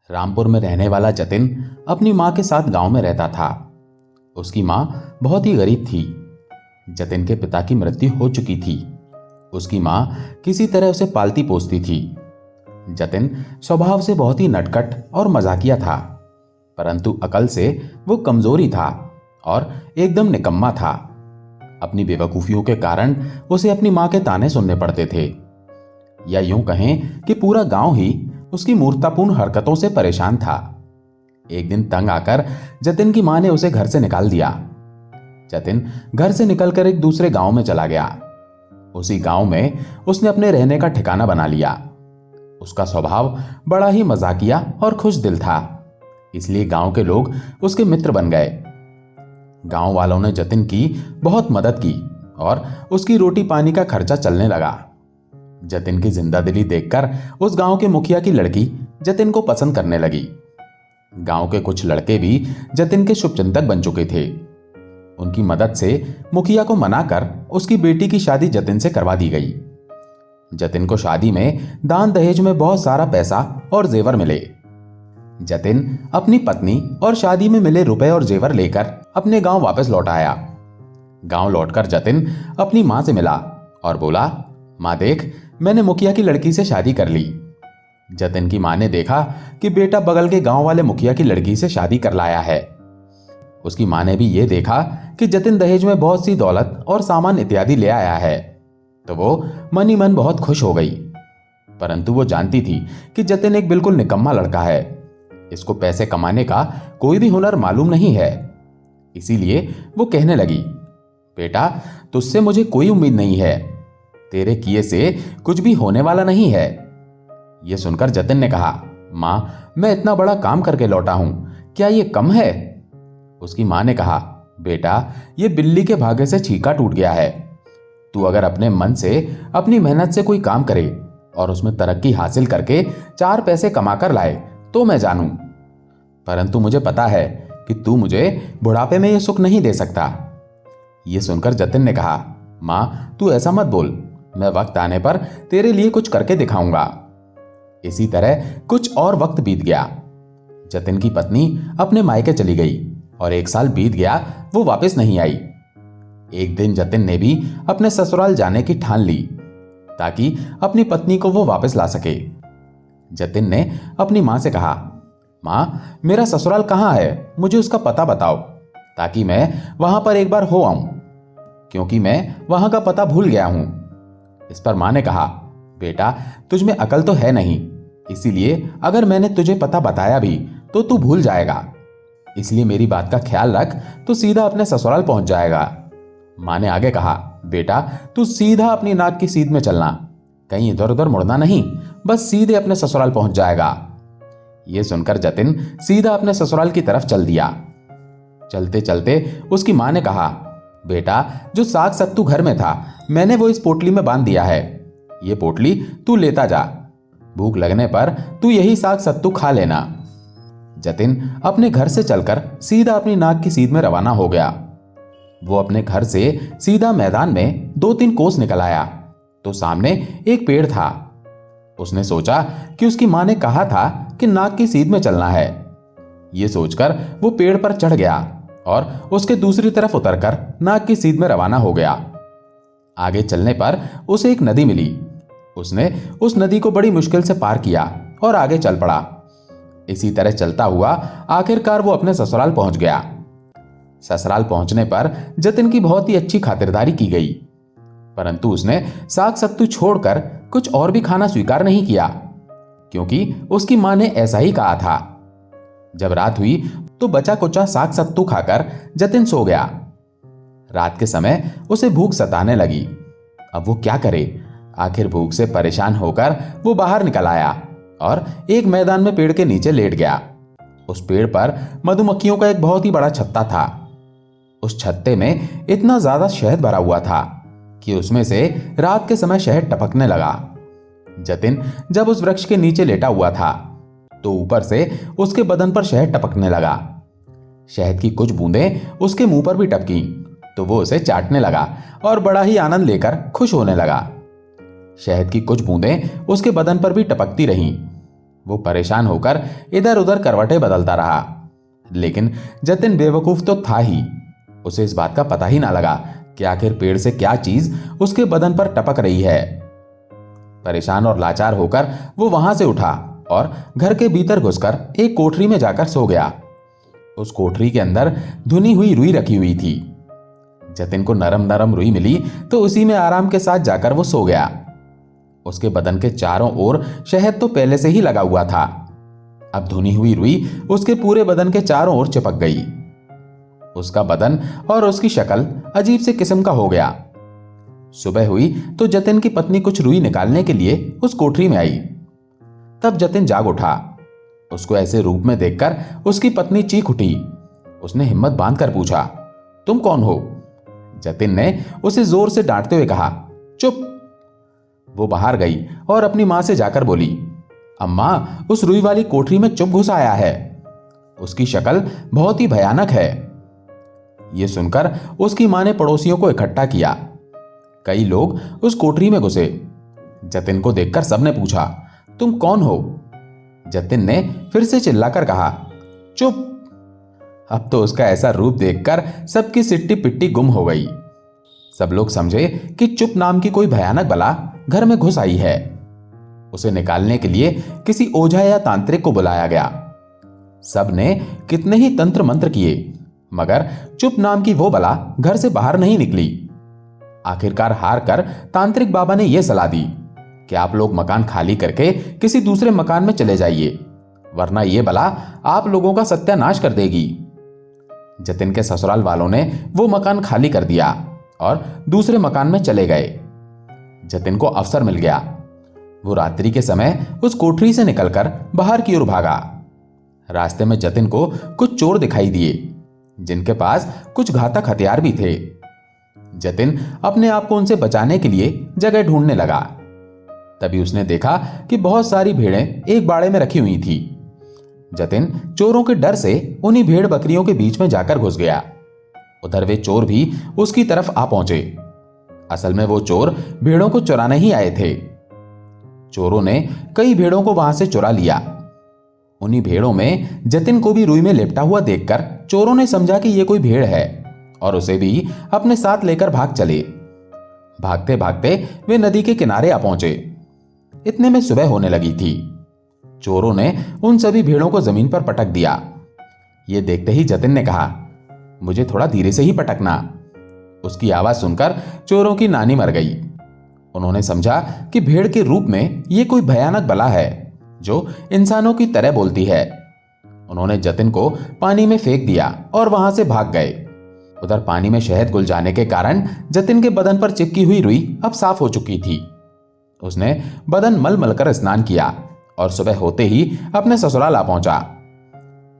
रामपुर में रहने वाला जतिन अपनी माँ के साथ गांव में रहता था। उसकी माँ बहुत ही गरीब थी। जतिन के पिता की मृत्यु हो चुकी थी। उसकी माँ किसी तरह उसे पालती पोसती थी। जतिन स्वभाव से बहुत ही नटखट और मजाकिया था, परंतु अकल से वो कमजोरी था और एकदम निकम्मा था। अपनी बेवकूफियों के कारण उसे अपनी माँ के ताने सुनने पड़ते थे, या यूं कहें कि पूरा गांव ही उसकी मूर्खतापूर्ण हरकतों से परेशान था। एक दिन तंग आकर जतिन की मां ने उसे घर से निकाल दिया। जतिन घर से निकलकर एक दूसरे गांव में चला गया। उसी गांव में उसने अपने रहने का ठिकाना बना लिया। उसका स्वभाव बड़ा ही मजाकिया और खुश दिल था, इसलिए गांव के लोग उसके मित्र बन गए। गांव वालों ने जतिन की बहुत मदद की और उसकी रोटी पानी का खर्चा चलने लगा। जतिन की जिंदादिली देखकर उस गांव के मुखिया की लड़की जतिन को पसंद करने लगी। गांव के कुछ लड़के भी जतिन के शुभचिंतक बन चुके थे। उनकी मदद से मुखिया को मनाकर उसकी बेटी की शादी जतिन से करवा दी गई। जतिन को शादी में दान दहेज में बहुत सारा पैसा और जेवर मिले। जतिन अपनी पत्नी और शादी में मिले रुपए और जेवर लेकर अपने गांव वापस लौट आया। गांव लौटकर जतिन अपनी मां से मिला और बोला, मां देख, मैंने मुखिया की लड़की से शादी कर ली। जतिन की मां ने देखा कि बेटा बगल के गांव वाले मुखिया की लड़की से शादी कर लाया है। उसकी मां ने भी यह देखा कि जतिन दहेज में बहुत सी दौलत और सामान इत्यादि ले आया है, तो वो मन ही मन बहुत खुश हो गई। परंतु वो जानती थी कि जतिन एक बिल्कुल निकम्मा लड़का है। इसको पैसे कमाने का कोई भी हुनर मालूम नहीं है। इसीलिए वो कहने लगी, बेटा, तुझसे मुझे कोई उम्मीद नहीं है। तेरे किए से कुछ भी होने वाला नहीं है। यह सुनकर जतिन ने कहा, मां, मैं इतना बड़ा काम करके लौटा हूं, क्या यह कम है? उसकी मां ने कहा, बेटा, यह बिल्ली के भागे से छीका टूट गया है। तू अगर अपने मन से अपनी मेहनत से कोई काम करे और उसमें तरक्की हासिल करके 4 पैसे कमाकर लाए तो मैं जानूं, परंतु मुझे पता है कि तू मुझे बुढ़ापे में यह सुख नहीं दे सकता। यह सुनकर जतिन ने कहा, मां, तू ऐसा मत बोल, मैं वक्त आने पर तेरे लिए कुछ करके दिखाऊंगा। इसी तरह कुछ और वक्त बीत गया। जतिन की पत्नी अपने मायके चली गई और 1 साल बीत गया, वो वापस नहीं आई। एक दिन जतिन ने भी अपने ससुराल जाने की ठान ली ताकि अपनी पत्नी को वो वापस ला सके। जतिन ने अपनी मां से कहा, मां, मेरा ससुराल कहां है, मुझे उसका पता बताओ ताकि मैं वहां पर एक बार हो आऊं, क्योंकि मैं वहां का पता भूल गया हूं। इस पर मां ने कहा, बेटा, तुझ में अकल तो है नहीं, इसीलिए अगर मैंने तुझे पता बताया भी तो तू भूल जाएगा। इसलिए मेरी बात का ख्याल रख, तो सीधा अपने ससुराल पहुंच जाएगा। मां ने आगे कहा, बेटा, तू सीधा अपनी नाक की सीध में चलना, कहीं इधर उधर मुड़ना नहीं, बस सीधे अपने ससुराल पहुंच जाएगा। यह सुनकर जतिन सीधा अपने ससुराल की तरफ चल दिया। चलते चलते उसकी मां ने कहा, बेटा, जो साग सत्तू घर में था मैंने वो इस पोटली में बांध दिया है। ये पोटली तू लेता जा, भूख लगने पर तू यही साग सत्तू खा लेना। जतिन अपने घर से चलकर सीधा अपनी नाक की सीध में रवाना हो गया। वो अपने घर से सीधा मैदान में 2-3 कोस निकल आया तो सामने एक पेड़ था। उसने सोचा कि उसकी मां ने कहा था कि नाक की सीध में चलना है। ये सोचकर वो पेड़ पर चढ़ गया और उसके दूसरी तरफ उतरकर नाक की सीध में रवाना हो गया। आगे चलने पर उसे एक नदी मिली। उसने उस नदी को बड़ी मुश्किल से पार किया और आगे चल पड़ा। इसी तरह चलता हुआ आखिरकार वो अपने ससुराल पहुंच गया। ससुराल पहुंचने पर जतिन की बहुत ही अच्छी खातिरदारी की गई, परंतु उसने साग सत्तू छोड़कर कुछ और भी खाना स्वीकार नहीं किया, क्योंकि उसकी मां ने ऐसा ही कहा था। जब रात हुई तो बचा कुचा साग सत्तू खाकर जतिन सो गया। रात के समय उसे भूख सताने लगी। अब वो क्या करे? आखिर भूख से परेशान होकर वो बाहर निकल आया और एक मैदान में पेड़ के नीचे लेट गया। उस पेड़ पर मधुमक्खियों का एक बहुत ही बड़ा छत्ता था। उस छत्ते में इतना ज्यादा शहद भरा हुआ था कि उसमें से रात के समय शहद टपकने लगा। जतिन जब उस वृक्ष के नीचे लेटा हुआ था तो ऊपर से उसके बदन पर शहद टपकने लगा। शहद की कुछ बूंदें उसके मुंह पर भी टपकी तो वो उसे चाटने लगा और बड़ा ही आनंद लेकर खुश होने लगा। शहद की कुछ बूंदें उसके बदन पर भी टपकती रहीं। वो परेशान होकर इधर उधर करवटें बदलता रहा, लेकिन जतिन बेवकूफ तो था ही। उसे इस बात का पता ही ना लगा कि आखिर पेड़ से क्या चीज उसके बदन पर टपक रही है। परेशान और लाचार होकर वो वहां से उठा और घर के भीतर घुसकर एक कोठरी में जाकर सो गया। उस कोठरी के अंदर धुनी हुई रुई रखी हुई थी। जतिन को नरम नरम रुई मिली तो उसी में आराम के साथ जाकर वो सो गया। उसके बदन के चारों ओर शहद तो पहले से ही लगा हुआ था। अब धुनी हुई रुई उसके पूरे बदन के चारों ओर चिपक गई। उसका बदन और उसकी शक्ल अजीब से किस्म का हो गया। सुबह हुई तो जतिन की पत्नी कुछ रुई निकालने के लिए उस कोठरी में आई। तब जतिन जाग उठा। उसको ऐसे रूप में देखकर उसकी पत्नी चीख उठी। उसने हिम्मत बांधकर पूछा, तुम कौन हो? जतिन ने उसे जोर से डांटते हुए कहा, चुप। वो बाहर गई और अपनी मां से जाकर बोली, अम्मा, उस रुई वाली कोठरी में चुप घुस आया है। उसकी शक्ल बहुत ही भयानक है। यह सुनकर उसकी मां ने पड़ोसियों को इकट्ठा किया। कई लोग उस कोठरी में घुसे। जतिन को देखकर सबने पूछा, तुम कौन हो? जतिन ने फिर से चिल्लाकर कहा, चुप। अब तो उसका ऐसा रूप देखकर सबकी सिट्टी पिट्टी गुम हो गई। सब लोग समझे कि चुप नाम की कोई भयानक बला घर में घुस आई है। उसे निकालने के लिए किसी ओझा या तांत्रिक को बुलाया गया। सब ने कितने ही तंत्र मंत्र किए, मगर चुप नाम की वो बला घर से बाहर नहीं निकली। आखिरकार हार कर तांत्रिक बाबा ने यह सलाह दी कि आप लोग मकान खाली करके किसी दूसरे मकान में चले जाइए, वरना यह बला आप लोगों का सत्यानाश कर देगी। जतिन के ससुराल वालों ने वो मकान खाली कर दिया और दूसरे मकान में चले गए। जतिन को अवसर मिल गया। वो रात्रि के समय उस कोठरी से निकलकर बाहर की ओर भागा। रास्ते में जतिन को कुछ चोर दिखाई दिए, जिनके पास कुछ घातक हथियार भी थे। जतिन अपने आप को उनसे बचाने के लिए जगह ढूंढने लगा। तभी उसने देखा कि बहुत सारी भेड़ें एक बाड़े में रखी हुई थी। जतिन चोरों के डर से उन्हीं भेड़ बकरियों के बीच में जाकर घुस गया। उधर वे चोर भी उसकी तरफ आ पहुंचे। असल में वो चोर भेड़ों को चुराने ही आए थे। चोरों ने कई भेड़ों को वहां से चुरा लिया। उन्हीं भेड़ों में जतिन को भी रुई में लिपटा हुआ देखकर चोरों ने समझा कि यह कोई भेड़ है और उसे भी अपने साथ लेकर भाग चले। भागते भागते वे नदी के किनारे आ पहुंचे। इतने में सुबह होने लगी थी। चोरों ने उन सभी भेड़ों को जमीन पर पटक दिया। ये देखते ही जतिन ने कहा, मुझे थोड़ा धीरे से ही पटकना। उसकी आवाज सुनकर चोरों की नानी मर गई। उन्होंने समझा कि भेड़ के रूप में यह कोई भयानक बला है जो इंसानों की तरह बोलती है। उन्होंने जतिन को पानी में फेंक दिया और वहां से भाग गए। उधर पानी में शहद घुल जाने के कारण जतिन के बदन पर चिपकी हुई रुई अब साफ हो चुकी थी। उसने बदन मल मल कर स्नान किया और सुबह होते ही अपने ससुराल आ पहुंचा।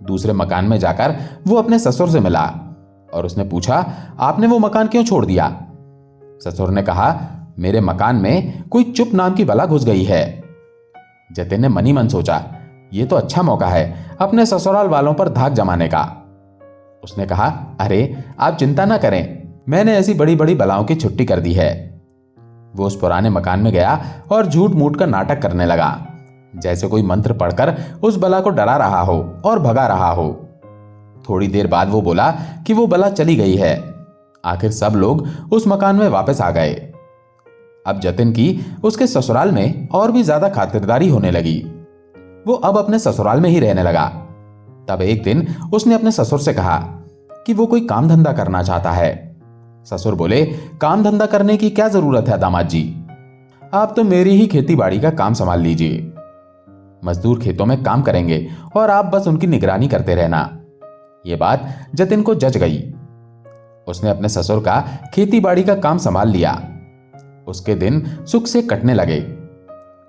दूसरे मकान में जाकर वो अपने ससुर से मिला और उसने पूछा, आपने वो मकान क्यों छोड़ दिया? ससुर ने कहा, मेरे मकान में कोई चुप नाम की बला घुस गई है। जतिन ने मन ही मन सोचा, ये तो अच्छा मौका है अपने ससुराल वालों पर धाक जमाने का। उसने कहा, अरे आप चिंता ना करें, मैंने ऐसी बड़ी बड़ी बलाओं की छुट्टी कर दी है। वो उस पुराने मकान में गया और झूठ मूठ का नाटक करने लगा, जैसे कोई मंत्र पढ़कर उस बला को डरा रहा हो और भगा रहा हो। थोड़ी देर बाद वो बोला कि वो बला चली गई है। आखिर सब लोग उस मकान में वापस आ गए। अब जतिन की उसके ससुराल में और भी ज्यादा खातिरदारी होने लगी। वो अब अपने ससुराल में ही रहने लगा। तब एक दिन उसने अपने ससुर से कहा कि वो कोई काम धंधा करना चाहता है। ससुर बोले, काम धंधा करने की क्या जरूरत है दामाद जी, आप तो मेरी ही खेती बाड़ी का काम संभाल लीजिए। मजदूर खेतों में काम करेंगे और आप बस उनकी निगरानी करते रहना। यह बात जतिन को जच गई। उसने अपने ससुर का खेती बाड़ी का काम संभाल लिया। उसके दिन सुख से कटने लगे।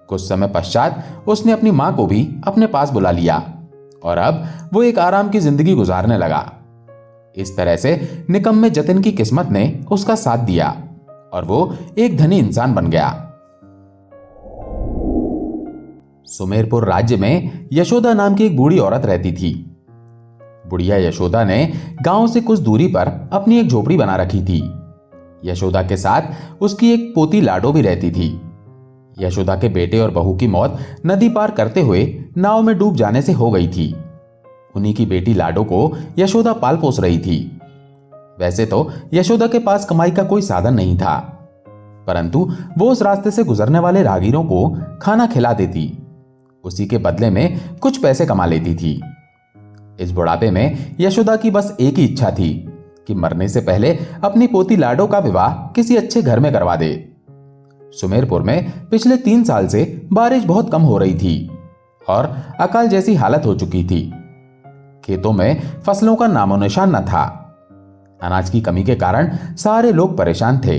कुछ समय पश्चात उसने अपनी मां को भी अपने पास बुला लिया और अब वो एक आराम की जिंदगी गुजारने लगा। इस तरह से निकम्मे जतिन की किस्मत ने उसका साथ दिया और वो एक धनी इंसान बन गया। सुमेरपुर राज्य में यशोदा नाम की एक बूढ़ी औरत रहती थी। बुढ़िया यशोदा ने गांव से कुछ दूरी पर अपनी एक झोपड़ी बना रखी थी। यशोदा के साथ उसकी एक पोती लाडो भी रहती थी। यशोदा के बेटे और बहू की मौत नदी पार करते हुए नाव में डूब जाने से हो गई थी। उन्हीं की बेटी लाडो को यशोदा पाल पोस रही थी। वैसे तो यशोदा के पास कमाई का कोई साधन नहीं था, परंतु वो उस रास्ते से गुजरने वाले राहगीरों को खाना खिला देती, उसी के बदले में कुछ पैसे कमा लेती थी। इस बुढ़ापे में यशोदा की बस एक ही इच्छा थी कि मरने से पहले अपनी पोती लाडो का विवाह किसी अच्छे घर में करवा दे। सुमेरपुर में पिछले 3 साल से बारिश बहुत कम हो रही थी और अकाल जैसी हालत हो चुकी थी। खेतों में फसलों का नामो निशान न था। अनाज की कमी के कारण सारे लोग परेशान थे।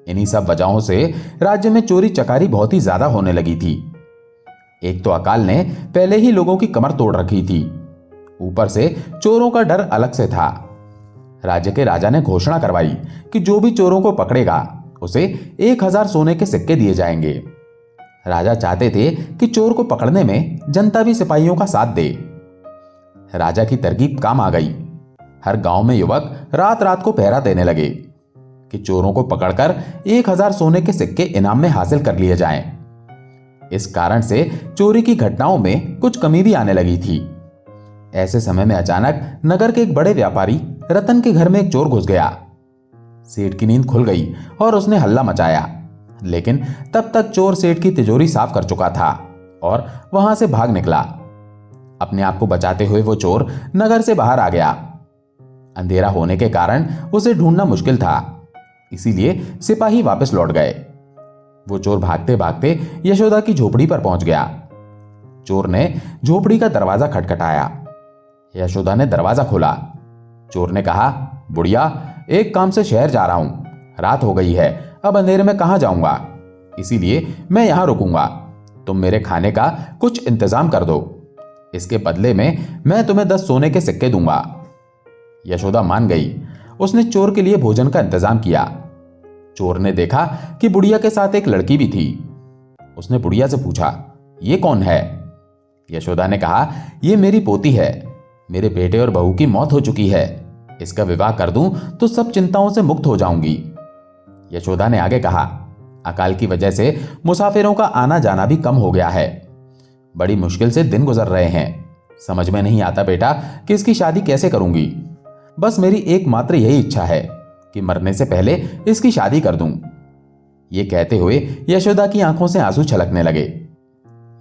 इन्हीं सब वजहों से राज्य में चोरी चकारी बहुत ही ज्यादा होने लगी थी। एक तो अकाल ने पहले ही लोगों की कमर तोड़ रखी थी, ऊपर से चोरों का डर अलग से था। राज्य के राजा ने घोषणा करवाई कि जो भी चोरों को पकड़ेगा उसे 1000 सोने के सिक्के दिए जाएंगे। राजा चाहते थे कि चोर को पकड़ने में जनता भी सिपाहियों का साथ दे। राजा की तरकीब काम आ गई। हर गांव में युवक रात रात को पहरा देने लगे कि चोरों को पकड़कर 1000 सोने के सिक्के इनाम में हासिल कर लिए जाएं। इस कारण से चोरी की घटनाओं में कुछ कमी भी आने लगी थी। ऐसे समय में अचानक नगर के एक बड़े व्यापारी रतन के घर में एक चोर घुस गया। सेठ की नींद खुल गई और उसने हल्ला मचाया, लेकिन तब तक चोर सेठ की तिजोरी साफ कर चुका था और वहां से भाग निकला। अपने आप को बचाते हुए वो चोर नगर से बाहर आ गया। अंधेरा होने के कारण उसे ढूंढना मुश्किल था, इसीलिए सिपाही वापस लौट गए। वो चोर भागते भागते यशोदा की झोपड़ी पर पहुंच गया। चोर ने झोपड़ी का दरवाजा खटखटाया। यशोदा ने दरवाजा खोला। चोर ने कहा, बुढ़िया, एक काम से शहर जा रहा हूं, रात हो गई है, अब अंधेरे में कहां जाऊंगा, इसीलिए मैं यहां रुकूंगा। तुम मेरे खाने का कुछ इंतजाम कर दो, इसके बदले में मैं तुम्हें 10 सोने के सिक्के दूंगा। यशोदा मान गई। उसने चोर के लिए भोजन का इंतजाम किया। चोर ने देखा कि बुढ़िया के साथ एक लड़की भी थी। उसने बुढ़िया से पूछा, ये कौन है? यशोदा ने कहा, ये मेरी पोती है। मेरे बेटे और बहू की मौत हो चुकी है, इसका विवाह कर दूं तो सब चिंताओं से मुक्त हो जाऊंगी। यशोदा ने आगे कहा, अकाल की वजह से मुसाफिरों का आना जाना भी कम हो गया है। बड़ी मुश्किल से दिन गुजर रहे हैं। समझ में नहीं आता बेटा कि इसकी शादी कैसे करूंगी। बस मेरी एकमात्र यही इच्छा है कि मरने से पहले इसकी शादी कर दूं। ये कहते हुए यशोदा की आंखों से आंसू छलकने लगे।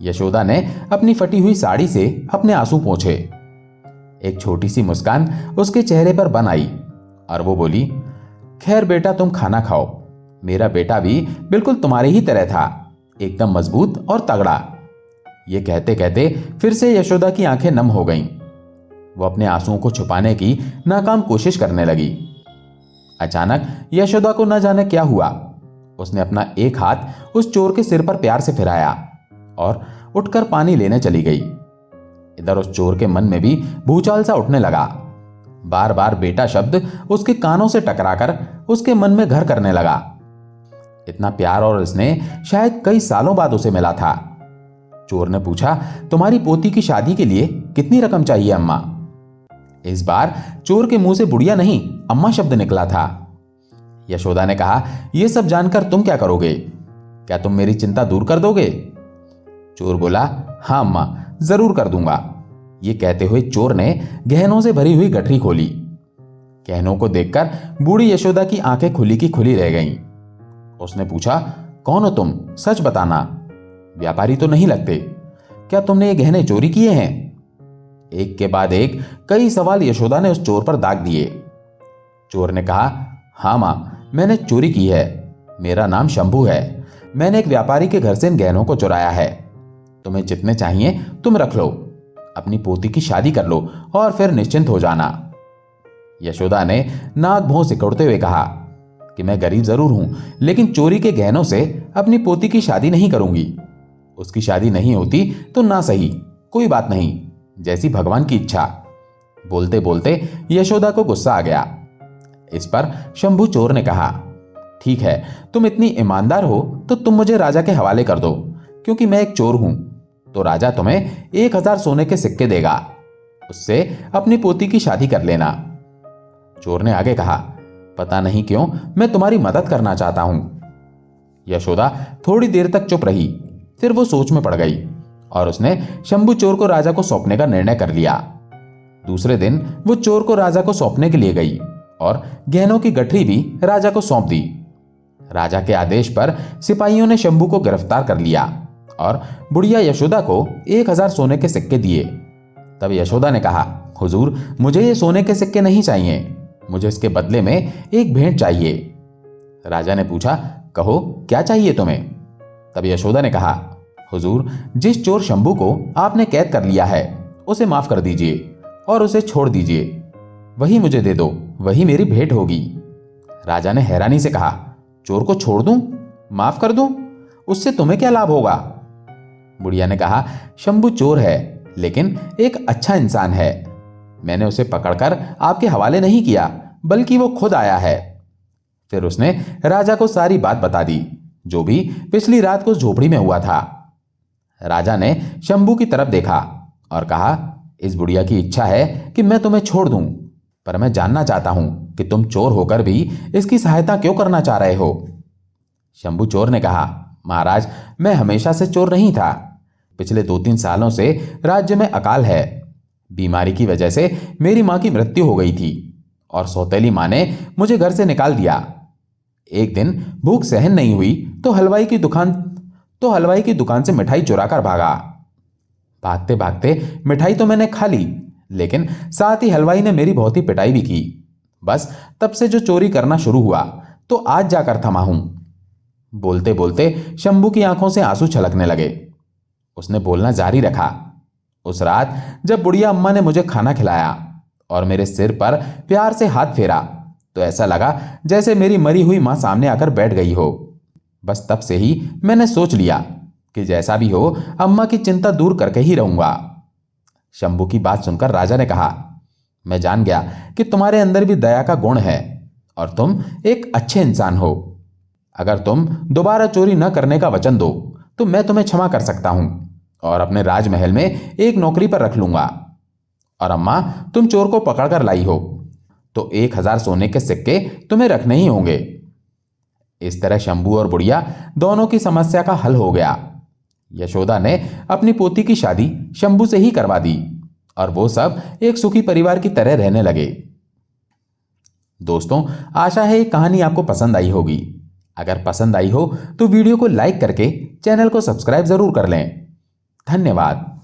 यशोदा ने अपनी फटी हुई साड़ी से अपने आंसू पोंछे। एक छोटी सी मुस्कान उसके चेहरे पर बन आई और वो बोली, खैर बेटा, तुम खाना खाओ। मेरा बेटा भी बिल्कुल तुम्हारी ही तरह था, एकदम मजबूत और तगड़ा। ये कहते कहते फिर से यशोदा की आंखें नम हो गईं। वो अपने आंसुओं को छुपाने की नाकाम कोशिश करने लगी। अचानक यशोदा को न जाने क्या हुआ। उसने अपना एक हाथ उस चोर के सिर पर प्यार से फिराया और उठकर पानी लेने चली गई। इधर उस चोर के मन में भी भूचाल सा उठने लगा। बार बार बेटा शब्द उसके कानों से टकराकर उसके मन में घर करने लगा। इतना प्यार और स्नेह शायद कई सालों बाद उसे मिला था। चोर ने पूछा, तुम्हारी पोती की शादी के लिए कितनी रकम चाहिए अम्मा? इस बार चोर के मुंह से बुढ़िया नहीं, अम्मा शब्द निकला था। यशोदा ने कहा, यह सब जानकर तुम क्या करोगे? क्या तुम मेरी चिंता दूर कर दोगे? चोर बोला, हाँ अम्मा, जरूर कर दूंगा। ये कहते हुए चोर ने गहनों से भरी हुई गठरी खोली। गहनों को देखकर बूढ़ी यशोदा की आंखें खुली की खुली रह गईं। उसने पूछा, कौन हो तुम? सच बताना, व्यापारी तो नहीं लगते। क्या तुमने ये गहने चोरी किए हैं? एक के बाद एक कई सवाल यशोदा ने उस चोर पर दाग दिए। चोर ने कहा, हाँ मां, मैंने चोरी की है। मेरा नाम शंभू है। मैंने एक व्यापारी के घर से इन गहनों को चुराया है। तुम्हें जितने चाहिए तुम रख लो, अपनी पोती की शादी कर लो और फिर निश्चिंत हो जाना। यशोदा ने नाक भौं सिकुड़ते हुए कहा कि मैं गरीब जरूर हूं, लेकिन चोरी के गहनों से अपनी पोती की शादी नहीं करूंगी। उसकी शादी नहीं होती तो ना सही, कोई बात नहीं, जैसी भगवान की इच्छा। बोलते बोलते यशोदा को गुस्सा आ गया। इस पर शंभू चोर ने कहा, ठीक है, तुम इतनी ईमानदार हो तो तुम मुझे राजा के हवाले कर दो, क्योंकि मैं एक चोर हूं, तो राजा तुम्हें 1000 सोने के सिक्के देगा। उससे अपनी पोती की शादी कर लेना। चोर ने आगे कहा, पता नहीं क्यों मैं तुम्हारी मदद करना चाहता हूं। यशोदा थोड़ी देर तक चुप रही, फिर वो सोच में पड़ गई और उसने शंभू चोर को राजा को सौंपने का निर्णय कर लिया। दूसरे दिन वो चोर को राजा को सौंपने के लिए गई और गहनों की गठरी भी राजा को सौंप दी। राजा के आदेश पर सिपाहियों ने शंभू को गिरफ्तार कर लिया और बुढ़िया यशोदा को 1000 सोने के सिक्के दिए। तब यशोदा ने कहा, हुजूर, मुझे ये सोने के सिक्के नहीं चाहिए, मुझे इसके बदले में एक भेंट चाहिए। राजा ने पूछा, कहो क्या चाहिए तुम्हें? तब यशोदा ने कहा, हुजूर, जिस चोर शंभू को आपने कैद कर लिया है उसे माफ कर दीजिए और उसे छोड़ दीजिए, वही मुझे दे दो, वही मेरी भेंट होगी। राजा ने हैरानी से कहा, चोर को छोड़ दूं, माफ कर दूं, उससे तुम्हें क्या लाभ होगा? बुढ़िया ने कहा, शंभू चोर है लेकिन एक अच्छा इंसान है, मैंने उसे पकड़कर आपके हवाले नहीं किया बल्कि वो खुद आया है। फिर उसने राजा को सारी बात बता दी, जो भी पिछली रात को झोपड़ी में हुआ था। राजा ने शंभू की तरफ देखा और कहा, इस बुढ़िया की इच्छा है कि मैं तुम्हें छोड़ दूं, पर मैं जानना चाहता हूं कि तुम चोर होकर भी इसकी सहायता क्यों करना चाह रहे हो? शंभू चोर ने कहा, महाराज, मैं हमेशा से चोर नहीं था, पिछले 2-3 सालों से राज्य में अकाल है। बीमारी की वजह से मेरी मां की मृत्यु हो गई थी और सौतेली मां ने मुझे घर से निकाल दिया। एक दिन भूख सहन नहीं हुई तो हलवाई की दुकान से मिठाई चुरा कर भागा। भागते भागते मिठाई तो मैंने खा ली, लेकिन साथ ही हलवाई ने मेरी बहुत ही पिटाई भी की। बस तब से जो चोरी करना शुरू हुआ तो आज जाकर थमा हूं। बोलते बोलते शंभू की आंखों से आंसू छलकने लगे। उसने बोलना जारी रखा, उस रात जब बुढ़िया अम्मा ने मुझे खाना खिलाया और मेरे सिर पर प्यार से हाथ फेरा तो ऐसा लगा जैसे मेरी मरी हुई मां सामने आकर बैठ गई हो। बस तब से ही मैंने सोच लिया कि जैसा भी हो अम्मा की चिंता दूर करके ही रहूंगा। शंभू की बात सुनकर राजा ने कहा, मैं जान गया कि तुम्हारे अंदर भी दया का गुण है और तुम एक अच्छे इंसान हो। अगर तुम दोबारा चोरी न करने का वचन दो तो मैं तुम्हें क्षमा कर सकता हूं और अपने राजमहल में एक नौकरी पर रख लूंगा। और अम्मा, तुम चोर को पकड़कर लाई हो तो 1000 सोने के सिक्के तुम्हें रखने ही होंगे। इस तरह शंभू और बुढ़िया दोनों की समस्या का हल हो गया। यशोदा ने अपनी पोती की शादी शंभू से ही करवा दी और वो सब एक सुखी परिवार की तरह रहने लगे। दोस्तों, आशा है ये कहानी आपको पसंद आई होगी। अगर पसंद आई हो तो वीडियो को लाइक करके चैनल को सब्सक्राइब जरूर कर लें। धन्यवाद।